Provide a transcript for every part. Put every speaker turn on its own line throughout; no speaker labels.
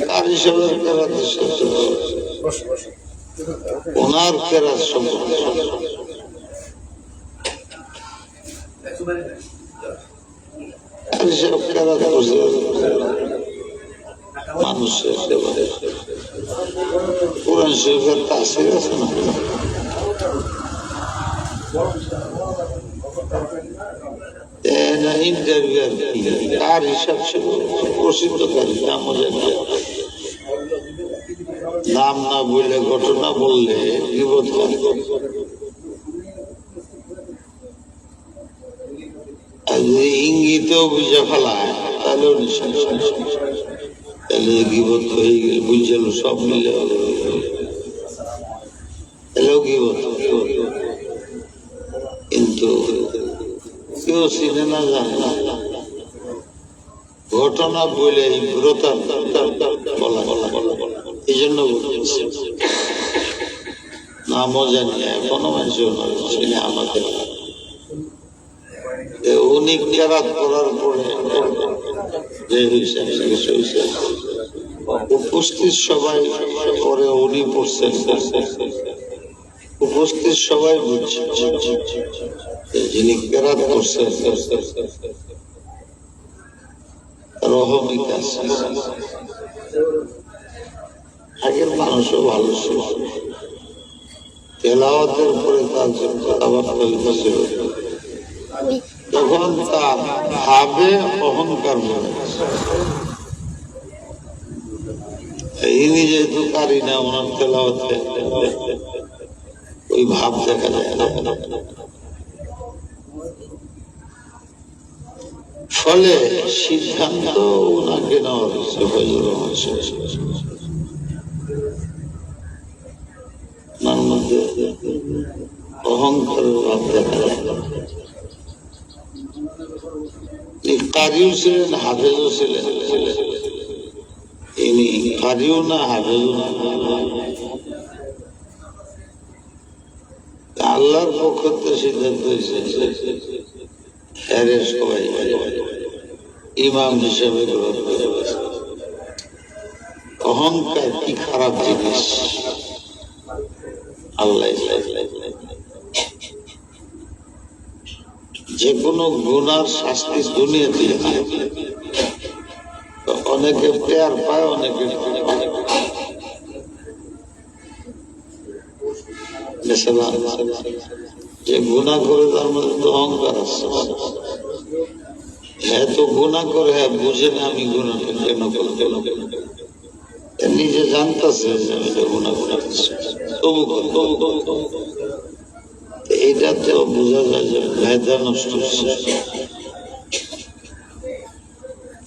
তার হিসাবে ওনার কেরাত সম্পর্কে মানুষের কোরআন শরীফের তাসির আছে না, ইন্টারভিউ আর কি তার হিসাব ছিল প্রসিদ্ধকারী নাম না বললে ঘটনা বললে বিপদ হয়। আর যদি ইঙ্গিতেও বুঝে ফেলায় তাহলেও তাহলে বিপদ হয়ে গেল বুঝল সব মিলে এলেও বিপদ। কিন্তু কেউ চিনে না জানে না ঘটনা বলে এই ব্রতার বলা এই জন্য বলতেছি নামও জানি এখনো মানুষ চিনে আমাদের। উনি কেরাত করার পরে যে উপস্থিত সবাই পরে উনি পড়ছেন, উপস্থিত সবাই বুঝছে যিনি কেরাত করছেন রহমিক আছে। আগের মানুষও ভালো ছিল, তেলাওয়াতের পরে তার কথাবার্তা ছিল, তখন তার ভাবে অহংকার বলে ইনি যেহেতু কারি না ওনার তেলাওয়াতে ওই ভাব দেখা যায় না। ফলে সিদ্ধান্ত ওনাকে নেওয়া হয়েছে ওনার মধ্যে অহংকার ভাব দেখা যায়। কারিও ছিলেন, হাফেজও ছিলেন। ইনি কারিও না, হাফেজও না, আল্লাহর পক্ষ থেকে সিদ্ধান্ত হয়েছে সবাই ইমাম হিসাবে গ্রহণ করে। অহংকার কি খারাপ জিনিস, আল্লাহ যে কোনো গুনার শাস্তি দুনিয়াতে অনেকে টের পায়, অনেকে যে গুনাহ করে তার মধ্যে তো অহংকার আছে। হ্যাঁ তো গুনাহ করে, হ্যাঁ বুঝে না আমি গুনাহটা কেন করলাম, নিজে জানতেছে যে আমি তো গুনাহ করতেছি, তবু এইটা তো বোঝা যায় যে মেধা নষ্ট হচ্ছে।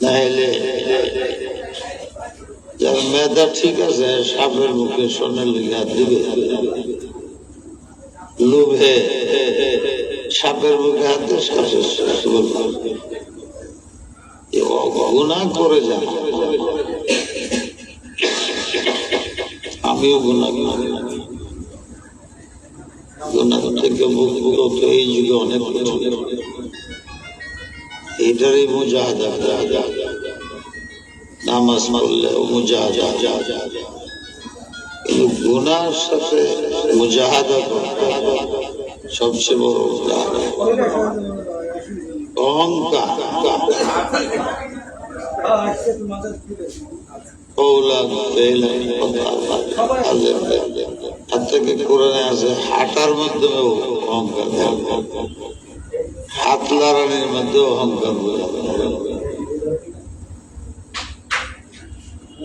নাহলে যার মেধা ঠিক আছে সাপের মুখে সোনার লিগে হাত দিবে, লোভে সাপের মুখে হাত দিয়ে গুনাহ করে যায়। আমিও গুনাহ থেকে মুক্ত এই যুগে অনেক এটারই মুজাহাদা, নামাজ পড়লে মুজাহাদা, কিন্তু গুনার সাথে মুজাহাদা সবচেয়ে বড় অহংকার। কোরআনে আছে হাঁটার মাধ্যমে অহংকার, হাত লড়ানির মধ্যে অহংকার বোঝাবে।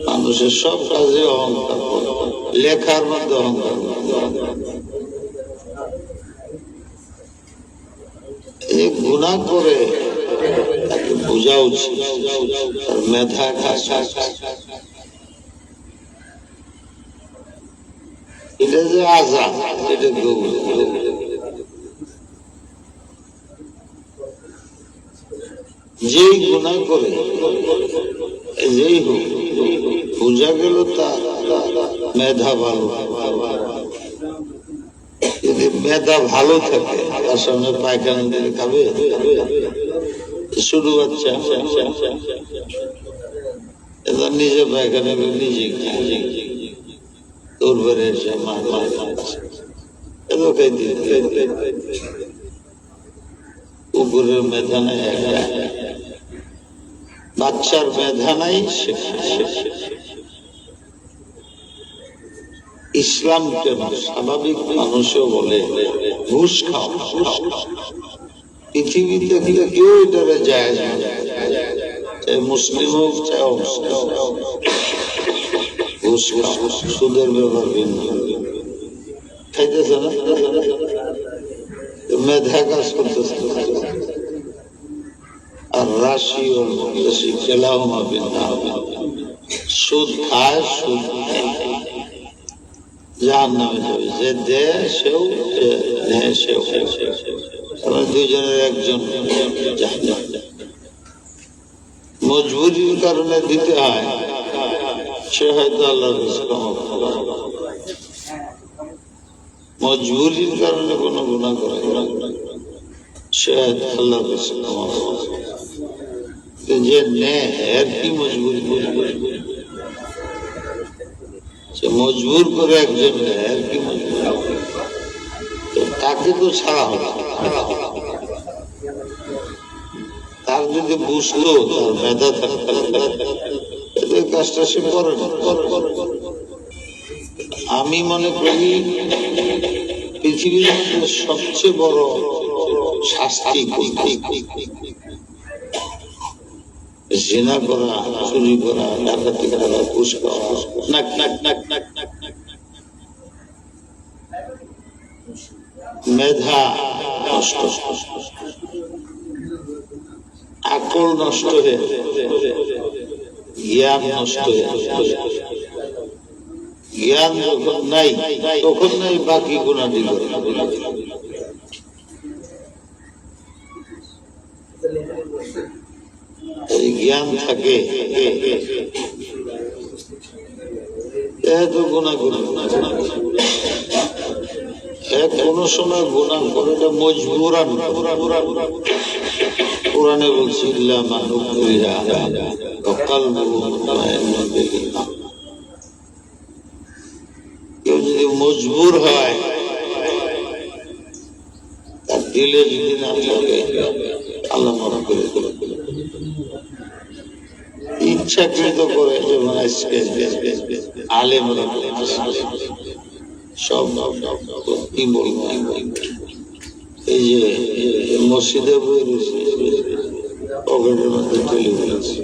মানুষের সব কাজে অহংকার, লেখার মধ্যে অহংকার। এই গুনাহ করে তাকে বোঝা উচিত তার মেধা এটা যে আজাদ, এটা যেই গুনাহ করে যেই হোক বোঝা গেল তার মেধা ভালো। যদি মেধা ভালো থাকে তার সামনে পায়খানা দিলে খাবে শুরু বাচ্চা নিজে পায়খানা করে নিজে তোর বেড়ে এসে মা কুকুরের মেধা নাই, বাচ্চার মেধা নাই। ইসলাম কেন স্বাভাবিক মানুষও বলে ঘুষ খাও, পৃথিবীতে কেউ এটারে যায় না, চাই মুসলিম হোক চাই অমুসলিম, ঘুষ খাও, সুদের ব্যবহার ভিন্ন খাইতেছে না, মেধা কাজ করতেছে। আর রাশি ও খেলাও মাবিন না, সুদ খায়, সুদ জাহান্নামে যাবে, যে দেয় সেও, নেয় সেও। দুইজনের একজন মজবুরির কারণে দিতে হয়, সে হয়তো আল্লাহর মজবুরির কারণে কোনো গুনাহ করে, সে হয়তো আল্লাহর যে নেয় এর কি মজবুরি, সে মজবুর করে একজন নেয় আর কি মজবুর, তাকে তো ছাড়া হবে। তার যদি বুঝলো, তার মেধা থাকতে কাজটা সে করে না। আমি মনে করি পৃথিবীর মধ্যে সবচেয়ে বড় শাস্তি জিনা করা, চুরি করা, ডাকাতি করা, ঘুষ খাওয়া, মেধা নষ্ট, আকল নষ্ট হয়ে, জ্ঞান নষ্ট হয়ে, জ্ঞান যখন নাই তখন নাই বাকি গুণাটি করে। এই জ্ঞান থাকে এত গুণা করে, কোন সময় গুণা করে মজবুরান। কোরআনে বলছি কেউ যদি মজবুর হয়, তার দিলে যদি না থাকে, আল্লাহ মাফ করে ইচ্ছাকৃত করে, যেমন আজকে আলেমরা সব কি বলব, এই যে মসজিদে বই রয়েছে, পকেটের মধ্যে চলে গেছে।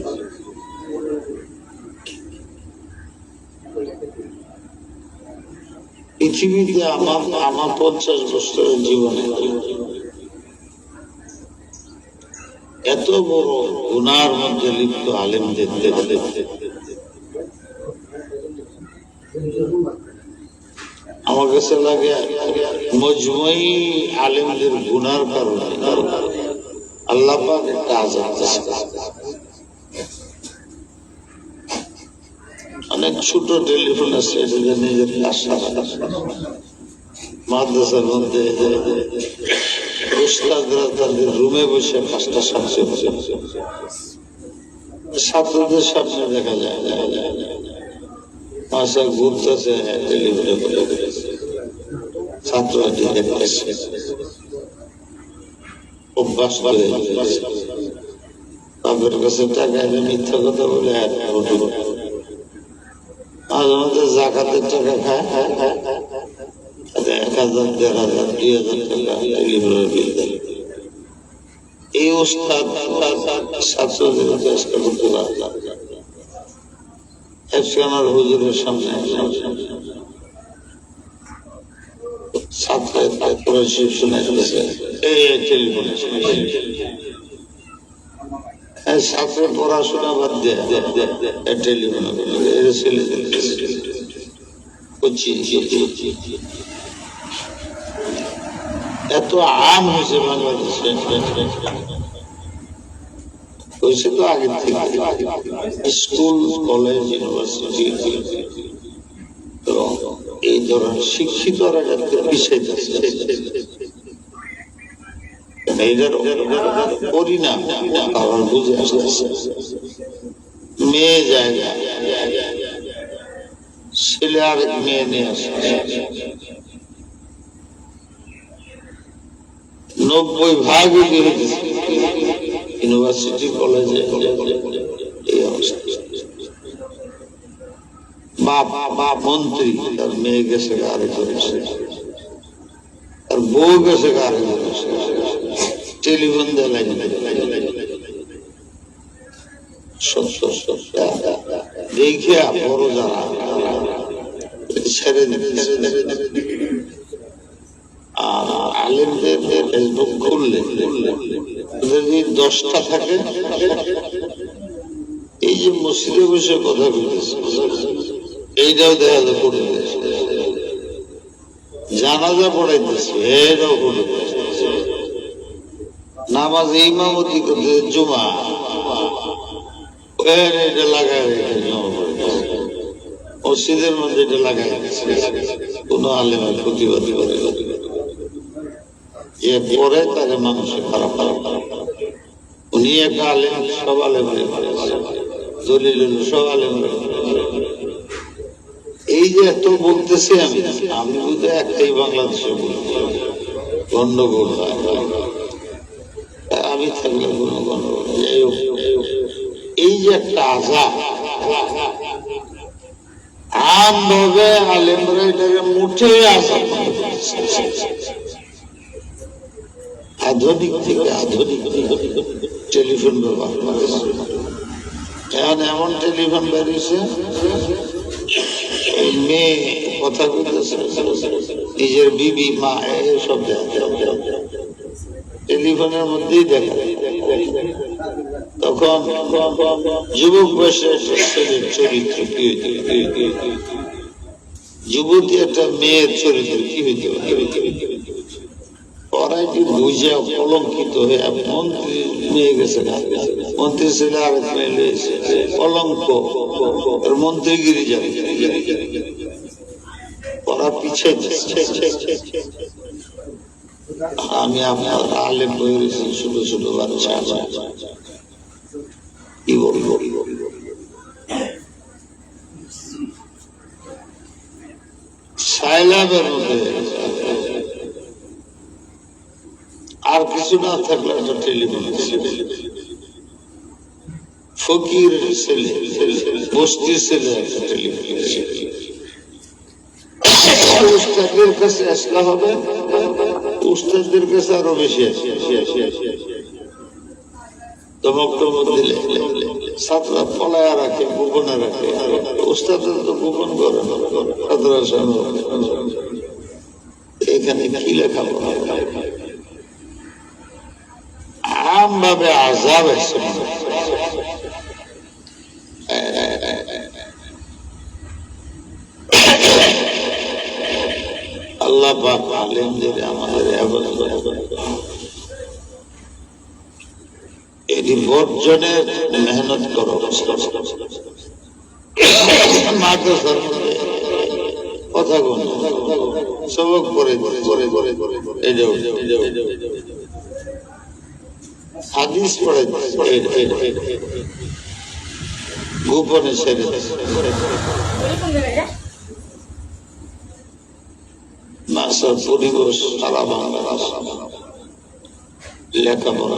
পৃথিবীতে আমার 50 বছরের জীবনে এত বড় গুনার মধ্যে লিপ্ত আলেম দেখতে হলে আমার কাছে লাগে মজমুই আলেমদের গুনার কারণে আল্লাহ পাক একটা আযাব দিয়েছে। অনেক ছোট টেলিফোন আছে, নিজের মাদ্রাসার মধ্যে উস্তাদরা তাদের রুমে বসে 5টা ছাত্রদের সামনে দেখা যায় মাসা ঘুরতেছে, টেলিফোনে বলে ছাত্ররা দেখতেছে, অভ্যাস করে বাপের কাছে টাকা মিথ্যা কথা বলে মাঝে মাঝে জাকাতের টাকা খায়, 1000, 1500, 2000 টাকা টেলিফোনের বিল দেয়। এই ওস্তাদ ছাত্রদের চেষ্টা করতে পারলাম একখানার হুজুরের সামনে ছাত্রের শুনে টেলিফোনে ছাত্রের পড়াশোনা বাদ দিয়ে টেলিফোনে ছেলে এত আম হয়েছে বাংলাদেশে, হয়েছে তো আগে থেকে স্কুল, কলেজ, ইউনিভার্সিটি এবং এই ধরনের শিক্ষিতরা যাতে পিছিয়ে যাচ্ছে, এইটার পরিণাম কারণ বুঝে আসতেছে। মেয়ে যায় ছেলে আরেক মেয়ে নিয়ে আসে 90% ইউনিভার্সিটি কলেজে এই অবস্থা। বাপ মন্ত্রী, তার মেয়ে গেছে আরেকজনের, আর বউ গেছে আরেকজনের, টেলিফোন দেয় লাগে দেখিয়া বড় যারা ছেড়ে আলেমদের ফেসবুক খুললে যদি 10টা থাকে, এই যে মসজিদে বসে কথা বলতেছে এইটাও দেখা যায় করে জানাজা পড়াইতেছে, এটাও করে নামাজ ইমামতি করতে জুমা এটা লাগাই মসজিদের মধ্যে এটা লাগাই কোন আলেমের প্রতিবাদ করে যে পরে তাদের মানুষের খারাপ উনি একটা আলেম, সব আলেমের দলিল সব আলেমের। এই যে এত বলতেছি আমি বুঝতে একটাই বাংলাদেশে গন্ডগোল হয়, আমি থাকলে কোনো গন্ডগোল। এই যে একটা আজাব আমভাবে আলেমরা এটাকে মুঠে আজাব, আধুনিক থেকে আধুনিক টেলিফোন ব্যবহার করে। এখন এমন টেলিফোন বেরিয়েছে, এই মেয়ে কথা বলতেছে নিজের বিবি মা এসব টেলিফোনের মধ্যেই দেখা। তখন যুবক বয়সে ছেলের চরিত্র কি হইতে, যুবতী একটা মেয়ের চরিত্র কি হইতে ওরাই কি বুঝে কলঙ্কিত হয়ে মন্ত্রী মেয়ে গেছে, মন্ত্রী ছেলে আরেক মেয়ে লয়েছে, কলঙ্ক মন্ত্রীগিরি যাবে, ওরা পিছিয়ে আমি আপনার আলেম বলেছি ছোট ছোট বাচ্চা কি বলি সাইলাবের মধ্যে আর কিছু না থাকলে একটা টেলিফোন, ফকির ছেলে বস্তির ছেলে একটা টেলিফোন, উস্তাদের কাছে আসলে হবে, উস্তাদের কাছে আরো বেশি আসে, ধমক টমক দিলে ছাত্ররা পলায়া রাখে, গোপনে রাখে, উস্তাদের তো গোপন করে ছাত্ররা সামনে। এখানে কি লেখা আম ভাবে আজাব আছে। আল্লাহ পাক আলেমদের আমাদের এটি বর্জনের মেহনত করো। মাদ্রাসার মধ্যে কথা কোন সবক করে হাদিস পড়ে গোপনে ছেড়ে মাসার পরিবেশ সারা বাংলা লেখাপড়া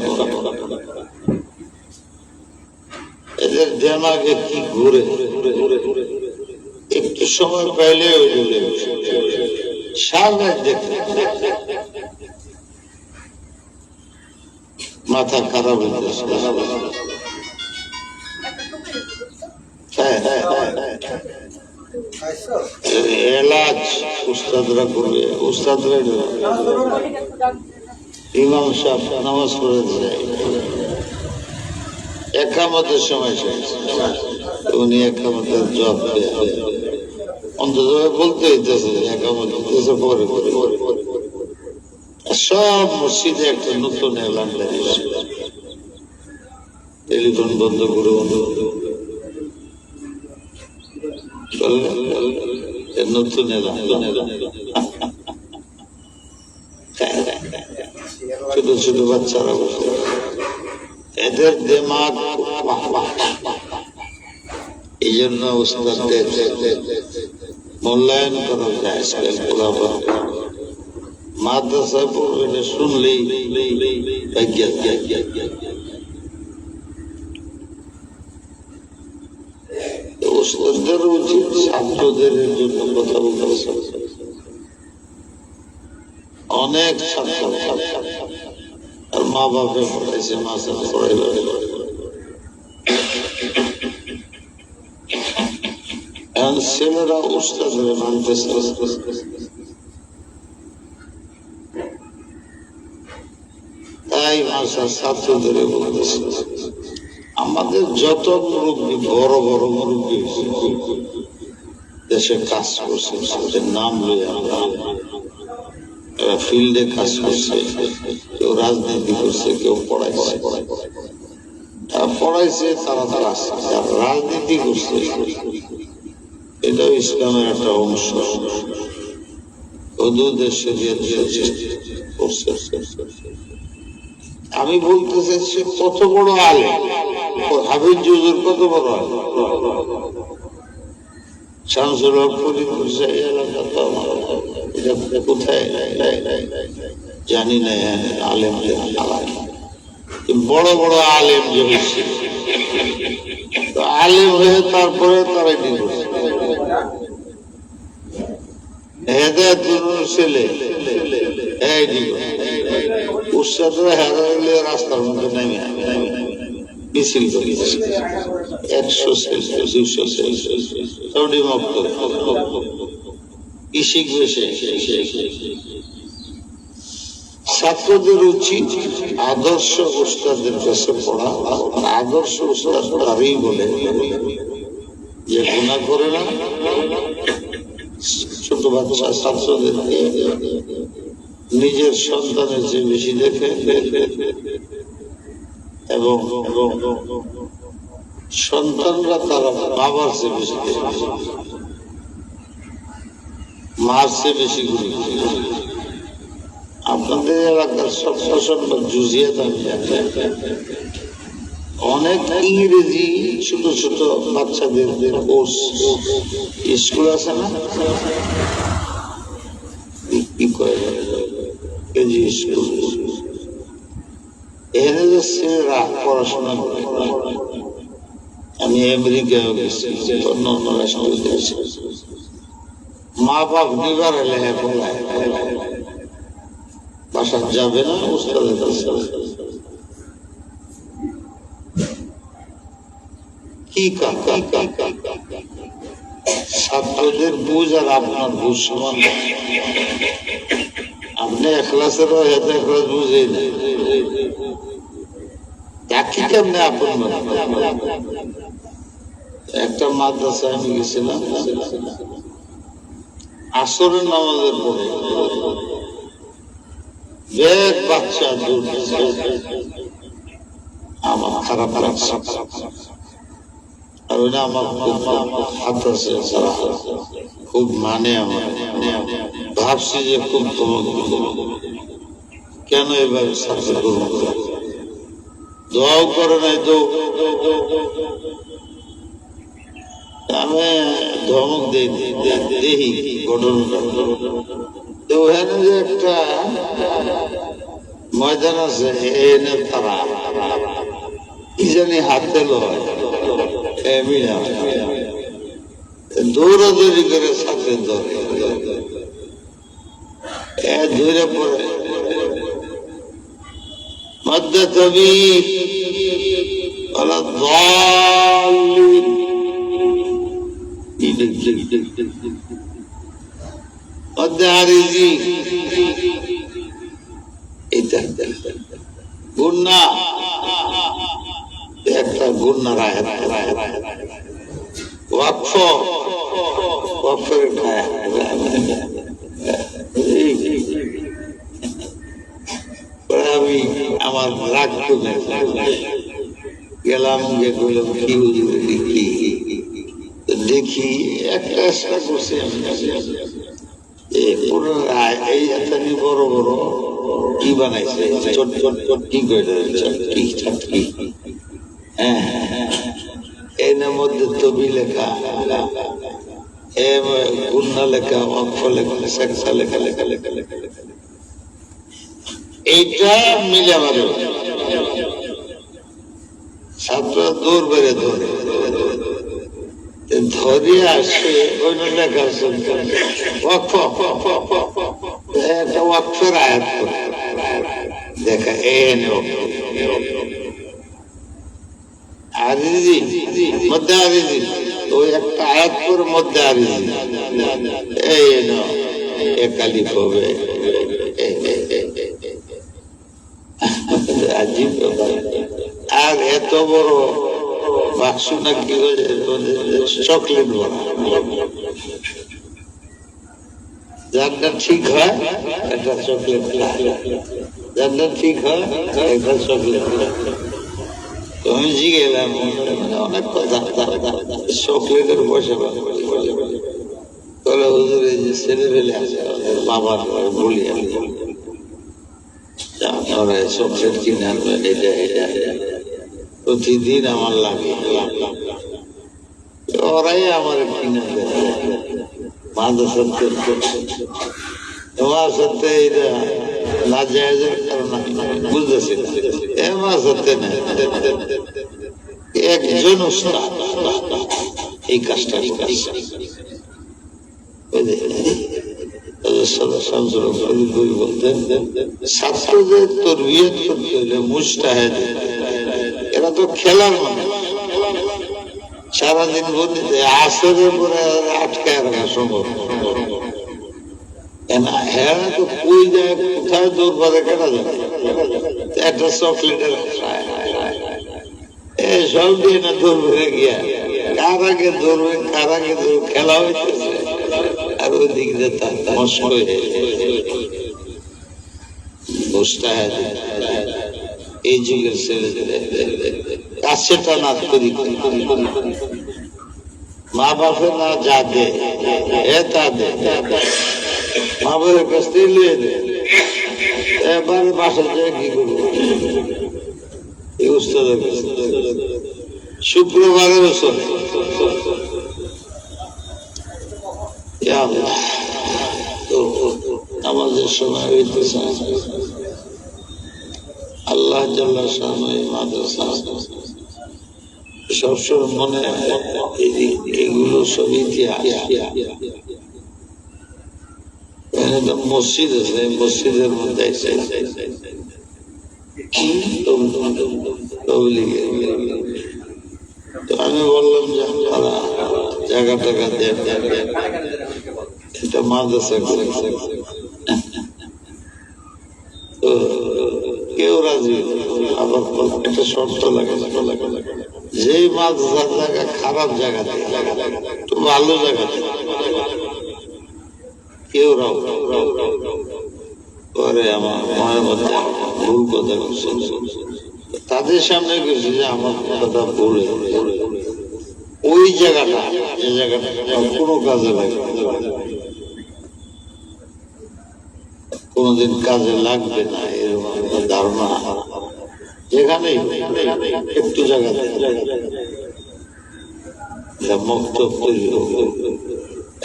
এদের দেমাগে কি ঘুরে, একটু সময় পাইলে সারা দেখে মাথা খারাপ হইতেছে। এলাচ উস্তাদরা করবে, উস্তাদরা ইমাম সাহেব নামাজ পড়ে যায়, একামতের সময় উনি একামতের জব অন্তত বলতে হইতেছে একামত পরে সব মসজিদে একটা নতুন এলান দাঁড়িয়েছে, টেলিফোন বন্ধ করে নতুন এলান, ছোট ছোট বাচ্চারা বসে, এদের দেমাগ এই জন্য উস্তাদদের মূল্যায়ন করা যায়। মাদ্রাসায় পড়বে শুনলেই উস্তাদদের উচিত ছাত্রদের জন্য কথা বলতে। অনেক ছাত্র আর মা বাপে পড়াইছে, মাসে পড়াইল, এখন ছেলেরা উস্তাদের মানতেছে। তাই ভাষা ছাত্রদের বলতেছে, আমাদের যত মুরব্বী, বড় বড় মুরব্বী দেশে কাজ করছে, তাদের নাম লই আমরা, এরা ফিল্ডে কাজ করছে, কেউ রাজনীতি করছে, কেউ পড়াইছে, পড়াইছে তারা তারা রাজনীতি করছে। এটাও ইসলামের একটা অংশ। আমি বলতে চাইছি কত বড় আলেম, হাবিজ হুজুর কত বড় আলেম, শামসুল হক ফরিদপুর এলাকা তো আমার এটা কোথায় জানি না। আলেমদের বড় বড় আলেম যে হয়েছে, আলেম হয়ে তারপরে তারাই কি করছে, ছেলে উৎসাদরা হেরাইলে রাস্তার মধ্যে নেমে মিছিল করেছে 100 সেলসিয়াস 200 সেলসিয়াস কি শিখবে সে? ছাত্রদের উচিত আদর্শ উস্তাদের কাছে পড়া। আদর্শ উস্তাদ তারই বলে যে গুনাহ করে না। ছোট বাচ্চা ছাত্রদেরকে নিজের সন্তানের চেয়ে বেশি দেখে এবং সন্তানরা তারা বাবার চেয়ে বেশি দেখে, মার চেয়ে বেশি গুলি। আপনাদের এলাকার সব সংবাদ জুজিয়ে অনেক ইংরেজি ছোট ছোট বাচ্চাদের কোর্স স্কুল আছে না, কি করে কেজি স্কুল, এখানে যে ছেলেরা পড়াশোনা করে। আমি আমেরিকায় গেছি, অন্য অন্য রাষ্ট্রে গেছি, মা বাপ নিবার লেখাপড়া বাসা যাবে না, উস্তাদের কাছে কি ছাত্রদের বুঝ আর আপনার বুঝ সমান। আপনি এখলাসের এখলাস বুঝেই না, একই কেমনে আপন। একটা মাদ্রাসায় আমি গেছিলাম, আসরের নামাজের পরে এক বাচ্চা দূর, আমার খারাপ লাগছে। আর ওইটা আমার হাত আছে, খুব মানে আমার ভাবছি যে খুব কেন এভাবে ছাত্র দোয়াও করে নাই তো। আমি ধমক দেখি ঘটনাটা। তো ওখানে যে একটা ময়দান আছে, এনে তারা কি জানি হাতে লয়, দৌড়াদৌড়ি করে সাথে ধরে ধরে পড়ে মধ্যে তবি মধ্যে হারিজি এটা গুন্না, একটা গুন্না রায় আমি আমার রাগ গেলাম, গিয়ে করলাম কি দেখি একটা করছি এই এতনি বড় বড় কি বানাইছে, ছোট ছোট ছোট কি করে হ্যাঁ এই না মধ্যে তবি লেখা, গুন্না লেখা, অক্ষ লেখা, শেখা লেখা লেখা লেখা লেখা লেখা এইটা মিলে আমাদের ছাত্র দৌড় বেড়ে ধরে ধরে আসে ওই লেখা শুনতে একটা অক্ষর আয়াত করে দেখা আরিজি মধ্যে আরিজি ওই একটা আয়াত করে মধ্যে আরিজি এই একালি হবে আজীব। আর এত বড় বাক্স না কি চকলেট ভরা, যারটা ঠিক হয় একটা চকলেট, যারটা ঠিক হয় একটা চকলেট। আমি জিগে এলাম অনেক কথা, চকলেটের পয়সা তাহলে হুজুর এই যে ছেলে ফেলে আছে বাবার বলি আপনারা চকলেট কিনে আনবেন, এটা এটা প্রতিদিন আমার লাগে, ওরাই আমার কিনে দেয় মাদ্রাসাতে এটা না জায়েজের কারণ বুঝতেছি না, একজন উস্তাদ এই কাজটা বলতেন ছাত্রদের তরবিয়ত করতে হলে মুজতাহিদ, এরা তো খেলার মানে সারাদিন বলতে আসরের পরে আটকায় রাখা সম্ভব হ্যাঁ, তো কই যায় কোথায় দৌড় বাঁধে কেনা যাবে, একটা চকলেটের সব দিয়ে না দৌড় বেড়ে গিয়া কার আগে দৌড়বে কার আগে খেলা হইতেছে, আর ওই দিক দিয়ে তার এই যুগের ছেলেদের কাছেটা না করি, মা বাপে না যা দে তা দে, মা বাপের কাছ থেকে লিয়ে দে, এবারে বাসা যায় কি করবো এই উস্তাদের কাছে শুক্রবারের ওষুধ আমাদের সময় হইতেছে আল্লাহ জাল্লা শানু এই মাদ্রাসা সবসময় মনে এগুলো সব ইতিহাস। মসজিদ আছে, মসজিদের মধ্যে আমি বললাম যে আপনারা জায়গা টাকা দেন, এটা মাদ্রাসা করে, তো কেউ রাজি, আবার একটা শর্ত লাগে যে মাদ্রাসার জায়গা খারাপ জায়গা তো ভালো জায়গা কেউ পরে আমার মনের মধ্যে ভুল কথা তাদের সামনে গেছি যে আমার কথা বলে ওই জায়গাটা যে জায়গাটা কোনো কাজে লাগে কোনদিন কাজে লাগবে না এরকম ধারণা, যেখানে একটু জায়গা মুক্ত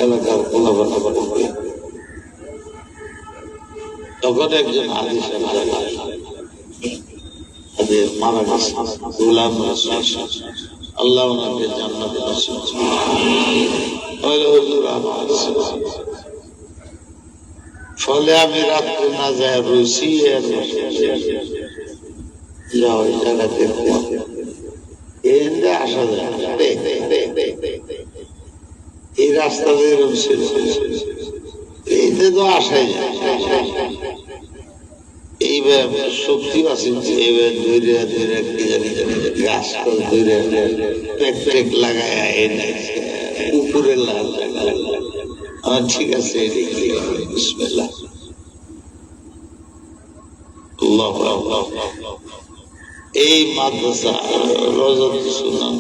এলাকার খোলাফালা করবে। তখন একজন হাদিস মারা গেছে, গোলাম আল্লাহ ওনাকে জান্নাতে ফলে আমি রাত্রে না যায় রুচি যাও ওই জায়গাতে আসা যায়, এই রাস্তা যেরকম ছিল এইতে তো আসাই যায়, এইবার শক্তি আছে এইবার ধরে ধরে কি জানি গাছ ধরে প্যাক লাগায় এনে উপরে লাল ঠিক আছে বিসমিল্লাহ আল্লাহু আকবার। এই মাদ্রাসা রওজাতুস সুন্নাহ,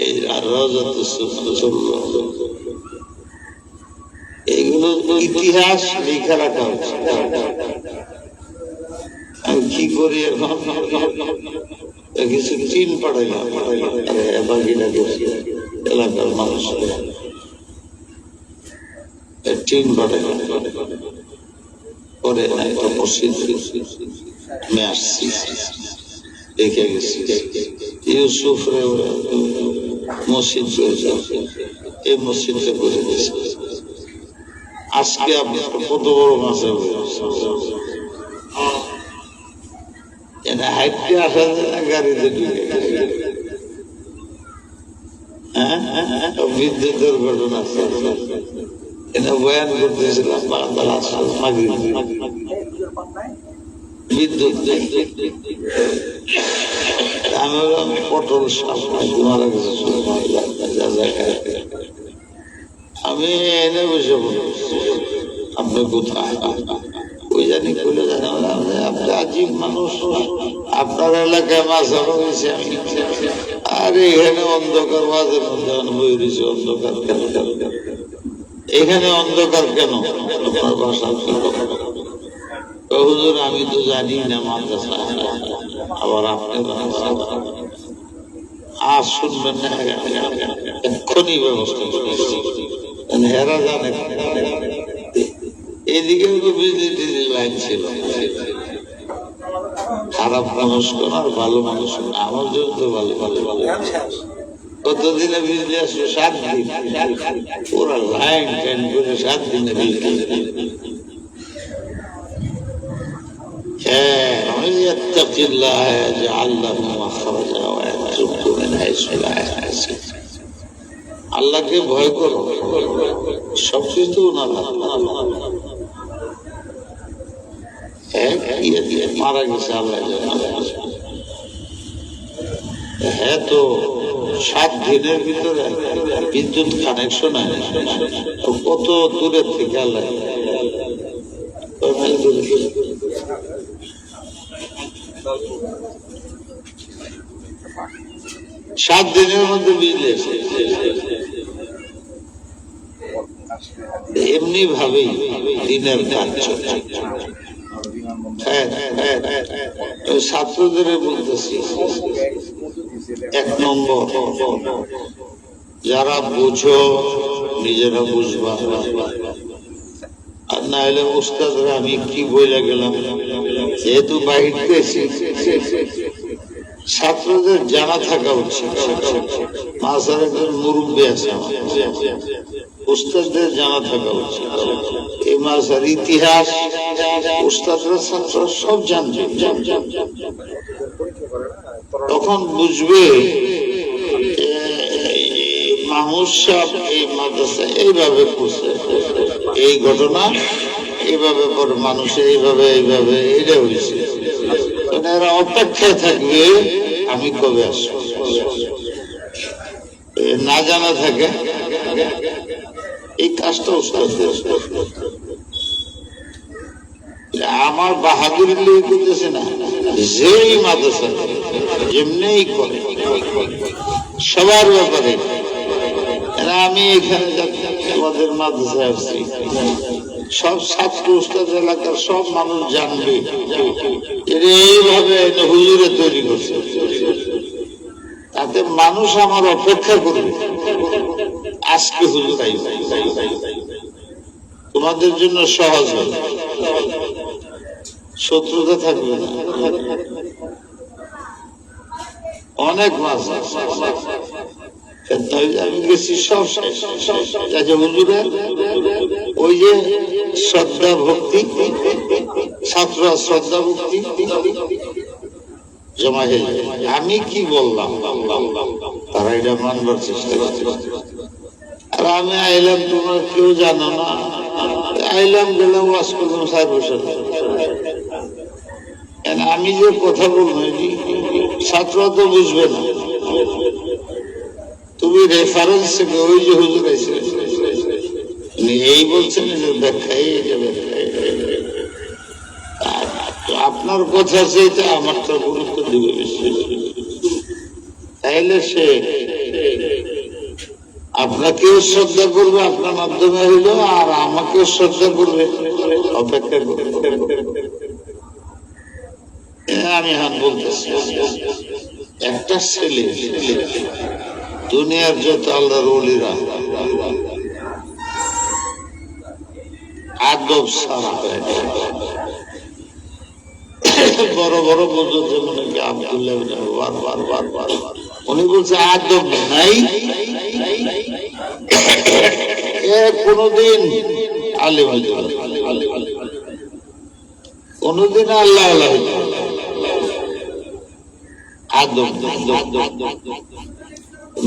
এই রওজাতুস সুন্নাহ এইগুলো ইতিহাস লেখা রাখা হচ্ছে। আমি কি করি এখন কিছু চিন পাঠাইলাম, বাকিটা গেছি এলাকার মানুষ চিন পাঠাইলাম। পরে একটা মসজিদ আমি আসছি, দেখে গেছি ইউসুফ রে মসজিদ করেছে, এই মসজিদটা করে দিয়েছে। আজকে আপনার কত বড় মাছ হাইটে আসা যায় না, গাড়িতে ঢুকে বিদ্যুৎ দুর্ঘটনা এটা বয়ান করতেছিলাম বিদ্যুৎ। আমি বললাম পটল মারা গেছে, আমি এনে বসে আপনি কোথায়? ওই জানি বলে জানি আপনি আজীব মানুষ, আপনার এলাকায় মাছ ধরা হয়েছে। আর এখানে অন্ধকার, মাঝে মধ্যে বই রয়েছে অন্ধকার কেন? এখানে অন্ধকার কেন? আপনার বাসা হুজুর আমি তো জানি না মাদ্রাসা, আবার আপনার আজ শুনবেন না, এক্ষুনি ব্যবস্থা হেরা জানে। এদিকে তো বিজলি টিজলি লাইন ছিল, খারাপ মানুষ কোন আর ভালো মানুষ কোন, আমার জন্য তো ভালো ভালো ভালো। কতদিনে বিজলি আসবে? 7 দিন, পুরো লাইন টাইন করে 7 দিনে বিজলি। আল্লাহকে ভয় করো, সবকিছু মারা গেছে আল্লাহ। হ্যাঁ, তো 7 দিনের ভিতরে বিদ্যুৎ কানেকশন কত দূরের থেকে আল্লাহ। 7 দিনের মধ্যে বিজলি এসে এমনি ভাবেই দিনের কাজ চলছে। ছাত্রদের বলতেছি, 1 নম্বর যারা বুঝো নিজেরা বুঝবা, আর না হলে উস্তাদরা আমি কি বইলা গেলাম, যেহেতু বাহিরতে ছাত্রদের জানা থাকা উচিত। মাসার একজন মুরব্বী আছে, উস্তাদদের জানা থাকা উচিত। এই মাসার ইতিহাস উস্তাদরা ছাত্ররা সব জানবে, তখন বুঝবে মাহমুদ সাহেব এই মাদ্রাসা এইভাবে করছে, এই ঘটনা এইভাবে পরে মানুষ এইভাবে এইভাবে এটা হয়েছে। এরা অপেক্ষায় থাকবে আমি কবে আসবো। না জানা থাকে এই কাজটা উস্তাদদের। আমার বাহাদুরি লিয়ে করতেছে না, যেই মাদ্রাসা যেমনি করে সবার ব্যাপারে। আমি এখানে আমাদের মাদ্রাসায় আসছি, সব ছাত্র উস্তাদ এলাকার সব মানুষ জানবে এইভাবে হুজুরে তৈরি করছে, তাতে মানুষ আমার অপেক্ষা করবে আজকে হুজুর আইবে। তোমাদের জন্য সহজ হবে, শত্রুতা থাকবে না। অনেক মাছ আমি গেছি, সব হুজুরের ওই যে শ্রদ্ধা ভক্তি, ছাত্ররা শ্রদ্ধা ভক্তি জমা হয়ে যায়। আমি কি বললাম তারা এটা মানবার চেষ্টা করছে। আর আমি আইলাম, তোমরা কেউ জানো না, আইলাম গেলাম ওয়াজ করলাম 4 বছর। আমি যে কথা বলবো ছাত্ররা তো বুঝবে না। তুমি রেফারেন্স থেকে ওই যে হুজুর আছে এই বলছেন, ব্যাখ্যা আপনার কথা যেটা আমার তো গুরুত্ব দিবে বেশি, তাইলে সে আপনাকেও শ্রদ্ধা করবে আপনার মাধ্যমে হইল, আর আমাকেও শ্রদ্ধা করবে, অপেক্ষা করবে। আমি হান বলতেছি একটা ছেলে দুনিয়ার যত আল্লাহর ওলিরা আদব সারা হয়ে গেছে। বড় বড় বুজুর্গ যেমন আব্দুল্লাহ উনি বলছে আদব নাই, কোনদিন আলেম হইতে পারে, কোনদিন আল্লাহ আল্লাহ হইতে পারে। আদব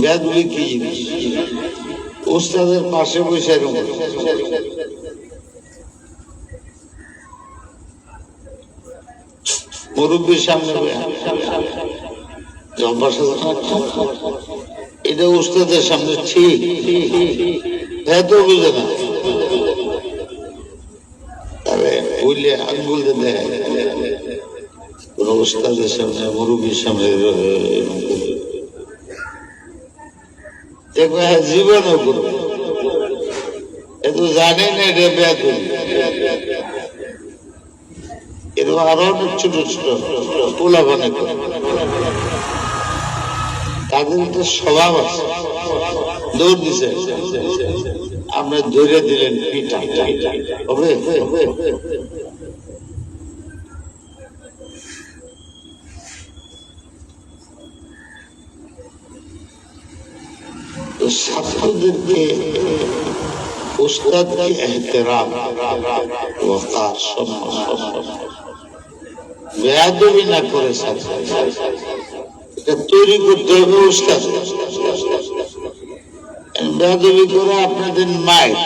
বেদবি কি জিনিস? উস্তাদের পাশে বসে মুরব্বীর সামনে এটা উস্তাদের সামনে ঠিক এত বুঝে না, তবে বুঝলে আঙ্গুল দেয় কোন উস্তাদের সামনে মুরব্বীর সামনে দেখবে হ্যাঁ জীবনও করবে, এত জানে না এটা বেদবি। এরকম আরো অনেক ছোট ছোট পোলা বানে করে, তাদের একটা স্বভাব আছে, দৌড় দিছে আপনি ধরে দিলেন পিঠা হবে। ছাত্রদেরকে উস্তাদকে এহতেরাম ওয়াকার সম্মান বেয়াদবি না করে এটা তৈরি করতে হবে। উস্তাদ বেয়াদবি করে আপনাদের মায়ের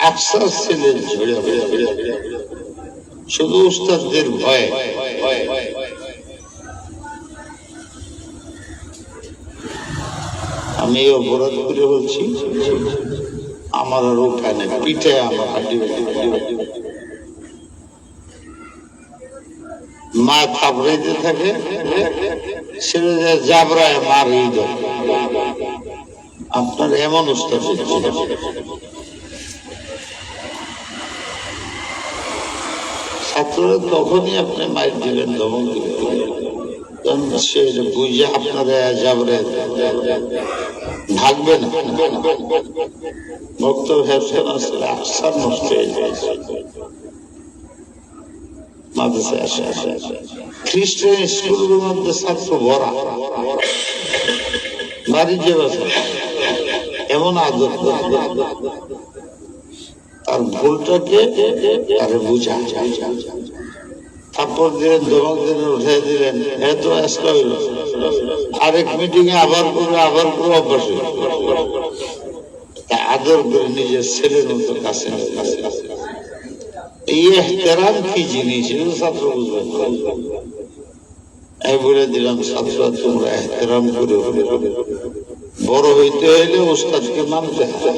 আকসার ছেলের ঝরে শুধু উস্তাদদের ভয়ে। আমি অপরাধ করে বলছি, আমার আর উপায় নেই, পিঠে আমার হাড্ডি মা থাপড়াইতে থাকে, ছেলে জাবরায় মারিয়ে দেয়। আপনার এমন উস্তাদ ছাত্ররা তখনই আপনি মাইর দিবেন, দমন দিবেন, সে বুঝে আপনার জাবরে ভাগবে না। বক্তব্য হেরফেন আসলে আকসার নষ্ট হয়ে যায়। মাদ্রাসায় আসে খ্রিস্টান স্কুলগুলোর মধ্যে ছাত্র ভরা, বাড়ির যে এমন আদর তার ভুলটাকে তারে বুঝা, তারপর দিলেন ধমক দিলেন, উঠে দিলেন, এত আসতে হইল। আরেক মিটিং এ আবার করে অভ্যাস হইল। আদর করে নিজের ছেলের মতো কাছে এই এহতেরাম কি জিনিস ছাত্র বুঝবেন। আমি বলে দিলাম ছাত্র তোমরা এহতেরাম করে বড় হইতে হইলে ওস্তাদকে মানতে হবে।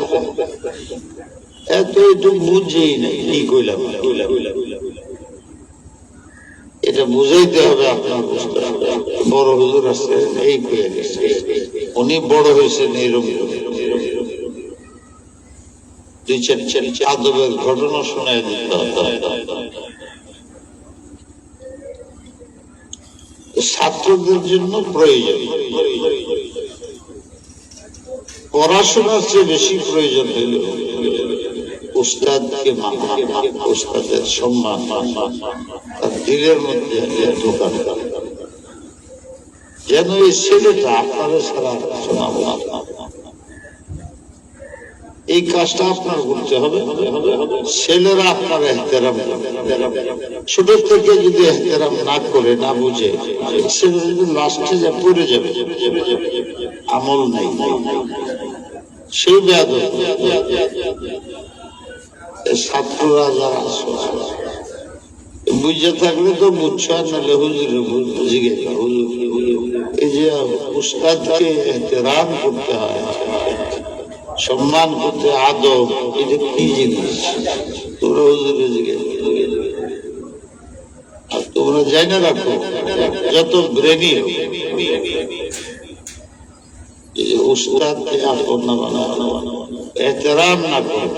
এত একটু বুঝেই নাই কি কইলাম, এটা বুঝাইতে হবে আপনার বড় হুজুর আছে এই কয়ে গেছে, উনি বড় হয়েছেন এইরকম দুই চার আদবের ঘটনা শোনায় দিতে হবে। ছাত্রদের জন্য প্রয়োজন, পড়াশোনার চেয়ে বেশি প্রয়োজন হইল উস্তাদকে উস্তাদের সম্মান তার দিলের মধ্যে ঢোকান, যেন এই ছেলেটা আপনারা সারা শোনাবো। এই কাজটা আপনার করতে হবে। ছেলেরা আপনার এহতেরাম, ছোট থেকে যদি এহতেরাম না করে না বুঝে, ছেলে যদি লাস্টে যা পড়ে যাবে, আমল নাই, সেই বেয়াদব। ছাত্ররা যারা বুঝে থাকলে তো বুঝছো, আর নাহলে হুজুরে জিজ্ঞে হুজুর এই যে উস্তাদকে এহতেরাম করতে হয়, সম্মান করতে, আদব, এটা কি জিনিস তোমরা হুজুরে জিজ্ঞে। আর তোমরা যাই না রাখো যত ব্রেনি উস্তাদকে আপন না বানানো, এহতেরাম না করো,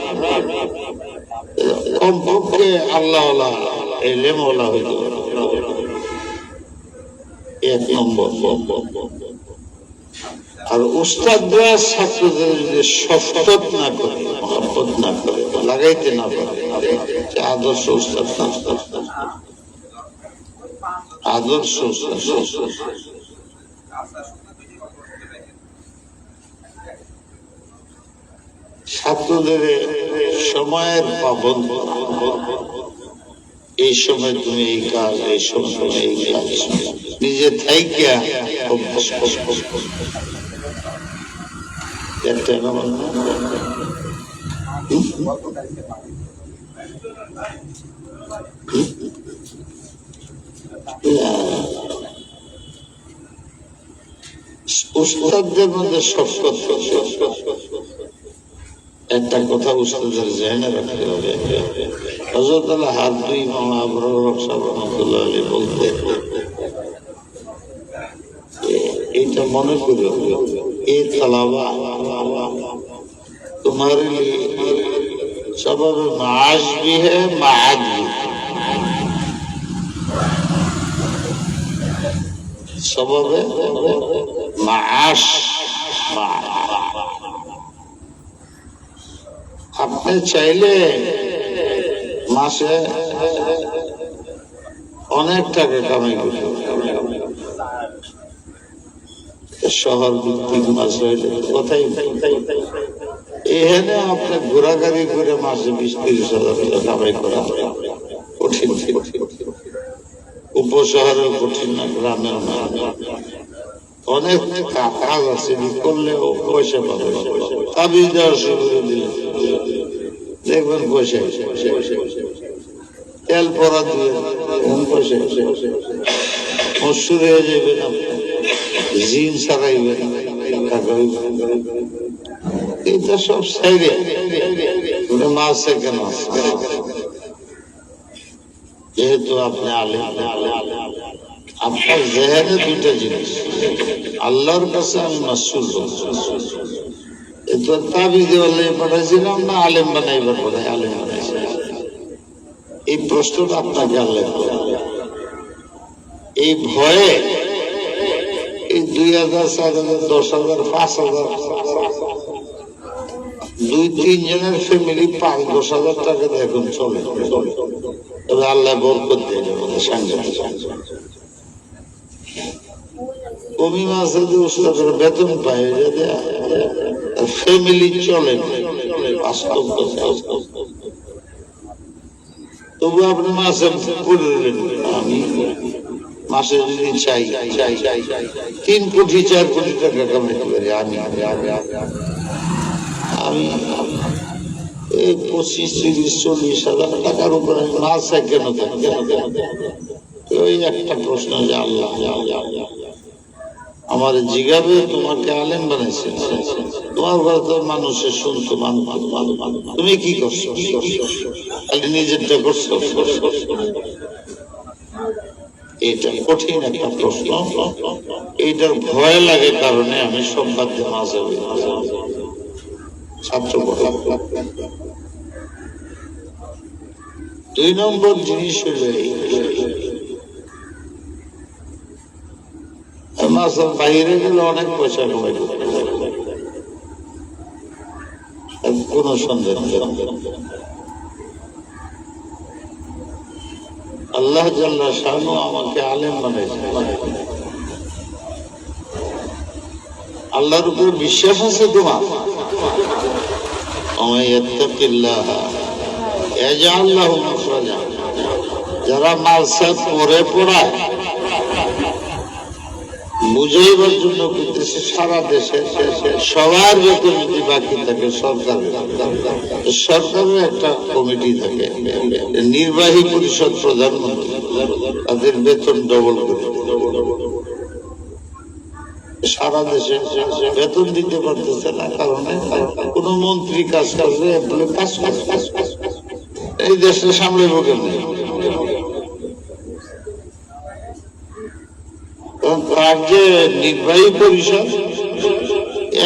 কমপক্ষে আল্লাহ এলেম ওলা হইতে পারে। এক নম্বর। আর উস্তাদরা ছাত্রদের যদি শফকত না করে, মহব্বত না করে, লাগাইতে না পারে, আদর্শ উস্তাদ না, আদর্শ উস্তাদ। ছাত্রদের সময়ের পাবন, এই সময় তুমি এই কাজ, এই সময় তুমি এই কাজ, নিজে থাইকা অভ্যাস একটা উস্তাদদের মধ্যে শফকত, একটা কথা উস্তাদের জেনে রাখতে হবে। হযরত আল্লাহ হারদুই ইমাম আবরার সাহেব রহমাতুল্লাহ আলাইহি বলতে, এটা মনে করিও, এই তালাবা तुम्हारे लिए सबब माश भी है, माद भी, सबब माश। আপনি চাইলে মাসে অনেক টাকা কামাই করতে, শহর ভিত্তিক মাস হইলে কোথায় এখানে আপনার ঘোরাঘুরি করে মাসে 20-30 হাজার টাকা কামাই করা কঠিন। উপশহরে কঠিন না, গ্রামের না। অনেক কাজ আছে, করলেও পয়সা পাবে। তাবিজ দেওয়া শুরু করে দিলে দেখবেন পয়সা, তেল পরা দিয়ে পয়সা মশুর হয়ে যাবেন, জিন ছাড়াইবেন, এটা সব সাইডে মাসে কেন? যেহেতু আপনি আলেম, আপনার জেহেনে দুইটা জিনিস, আল্লাহর কাছে আমি মাসুল, তাবিজ দেওয়ার পাঠাইছিলাম না আলেম বানাইবার পাঠাই, আলেম বানাইছি। এই প্রশ্নটা আপনাকে আল্লাহ, এই ভয়ে এই 2000, 4000, 10,000, 5,000, 2-3 জনের ফ্যামিলি 5-10 হাজার টাকা এখন চলে। তবে আল্লাহ বরকত দেয় সাংঘাতিক। কমি মাসে যে উস্তাদের বেতন পায়, ফ্যামিলি চলে, বাস্তব কথা। তবু আপনি মাসে পড়লেন, আমি মাসে যদি চাই 3 কোটি 4 কোটি টাকা কামাইতে পারি, আমি এই 25-30-40 হাজার টাকার উপরে মাসে কেন? ওই একটা প্রশ্ন যে আল্লাহ আমার জিগাবে, তোমাকে আলেম বানাইছে, তোমার ঘরে তো মানুষের শুনতো, তুমি কি করছো? খালি নিজেরটা করছো? এটা কঠিন একটা প্রশ্ন। এইটার ভয় লাগে কারণে আমি সংবাদ মাঝে ছাত্র পড়া। 2 নম্বর জিনিস হল বাইরে গেলে অনেক পয়সা কামাই করতে, কোন সন্দেহ। আল্লাহ জাল্লা শানু আমাকে আলেম বানাইছে। আল্লাহর উপর বিশ্বাস আছে তোমার? যারা মালসাদ পরে পড়ায় বুঝাইবার জন্য করতেছে, সারা দেশে সবার বেতন যদি বাকি থাকে সরকারের একটা কমিটি থাকে, নির্বাহী পরিষদ, প্রধানমন্ত্রী, তাদের বেতন ডবল করে সারা দেশে বেতন দিতে পারতেছে না। কারণে কোন মন্ত্রী কাজ করবে, এই দেশটা সামলাইব কেমন? তার যে নির্বাহী পরিষদ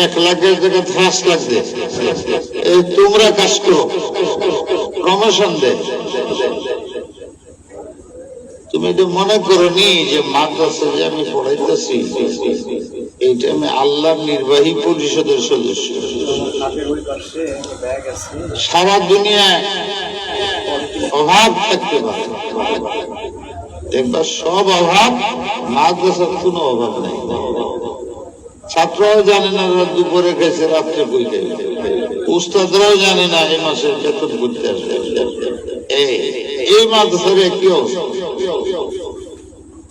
1 লাখের জায়গায় 5 লাখ দেয়, তোমরা কাজ করো, প্রমোশন দেয়। তুমি তো মনে করনি যে মাদ্রাসা যে আমি পড়াইতেছি এইটা আমি আল্লাহর নির্বাহী পরিষদের সদস্য। সারা দুনিয়ায় অভাব থাকতে পারে, দেখবা সব অভাব, মাদ্রাসার কোনো অভাব নেই। ছাত্ররাও জানে না দুপুরে খাইছে রাত্রে বই খাইছে, উস্তাদরাও জানে না এই মাসে বেতন করতে আসবে। এই মাদ্রাসার কি অবস্থা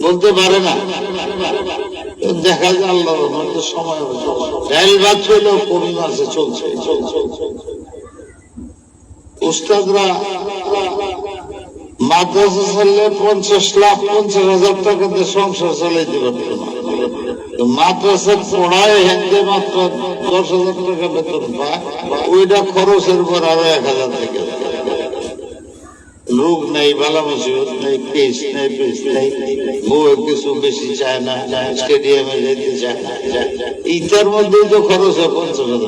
বলতে পারে না। দেখা যায় আল্লাহ রহমতের সময় ডাল ভাত ছিল কমি মাসে চলছে। উস্তাদরা মাদ্রাসা চাললে 50,50,000 টাকাতে সংসার চালাইতে পারত না। মাদ্রাসা পড়ায় হেঁটে মাত্র 10,000 টাকা বেতন পায়, ওইটা খরচের পর আরো 1,000 থেকে রোগ নেই, বালা মুসিবত নেই, কেস নেই, পেস নেই, বউ কিছু বেশি চায় না, স্টেডিয়ামে যেতে চায় না, ইটার মধ্যেই তো খরচ হয় 50,000।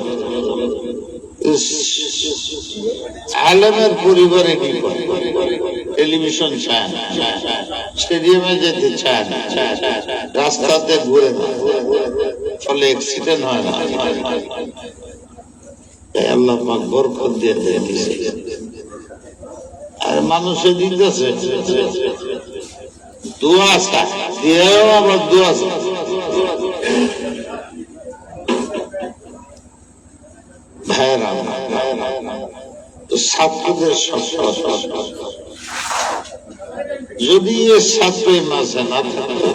আলেমের পরিবারে কি করে? টেলিভিশন চায় না, স্টেডিয়ামে যেতে চায় না, রাস্তাতে ঘুরে না, ফলে অ্যাক্সিডেন্ট হয় না। আল্লাহ পাক বরকত দিয়ে দিয়েছে। আর মানুষে দিতেছে দোয়া দিয়েও আবার দোয়া। ভাইরা তো ছাত্রদের যদি ছাত্রই মাঝে না থাকতো,